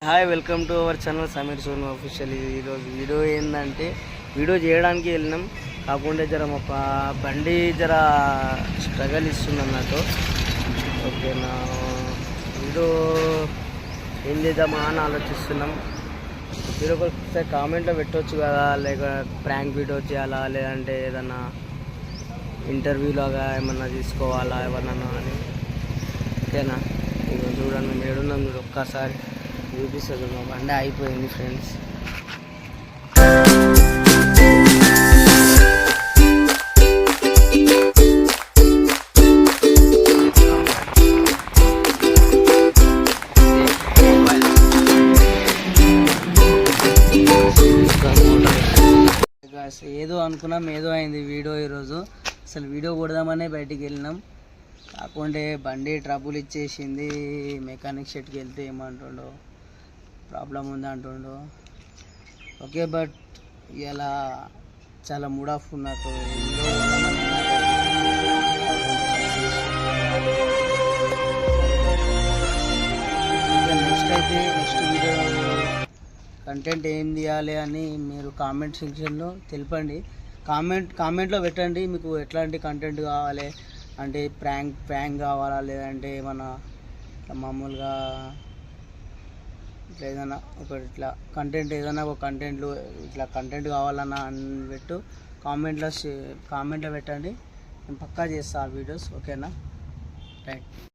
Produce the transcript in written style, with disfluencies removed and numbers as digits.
Hi, welcome to our channel Sameer Sonu official. ఈరోజు video ఏంటంటే video చేయడానికి వెళ్ళినాం, కాకుండా జర ఒక బండి జర స్ట్రగల్ ఇస్తుంది అన్నట్టు. ఓకేనా, వీడియో ఏం చేద్దామా అని ఆలోచిస్తున్నాం. మీరు ఒకసారి కామెంట్లో పెట్టవచ్చు కదా, లేక ప్రాంక్ వీడియో చేయాలా, లేదంటే ఏదన్నా ఇంటర్వ్యూ లాగా ఏమన్నా తీసుకోవాలా ఏమన్నా అని. ఓకేనా, ఇక చూడండి మేము ఏడున్నాం, మీరు ఒక్కసారి చూపిస్తుంది. మా బండి అయిపోయింది ఫ్రెండ్స్. ఏదో అనుకున్నాం, ఏదో అయింది వీడియో ఈరోజు. అసలు వీడియో కొడదామనే బయటికి వెళ్ళినాం, కాకుంటే బండి ట్రబుల్ ఇచ్చేసింది. మెకానిక్ షెడ్కి వెళ్తే ఏమంటుండో ప్రాబ్లం ఉంది అంటుండో. ఓకే, బట్ ఇలా చాలా మూడ్ ఆఫ్ ఉన్నట్టు. నెక్స్ట్ వీడియో కంటెంట్ ఏం తీయాలి అని మీరు కామెంట్ సెక్షన్లో తెలపండి. కామెంట్లో పెట్టండి మీకు ఎట్లాంటి కంటెంట్ కావాలి. అంటే ప్రాంక్ కావాలా, లేదంటే ఏమన్నా మామూలుగా ఇట్లా ఏదైనా ఇట్లా కంటెంట్ ఏదైనా ఒక కంటెంట్లు ఇట్లా కంటెంట్ కావాలన్నా అని పెట్టు కామెంట్లో పెట్టండి. నేను పక్కా చేస్తాను ఆ వీడియోస్. ఓకేనా, రైట్.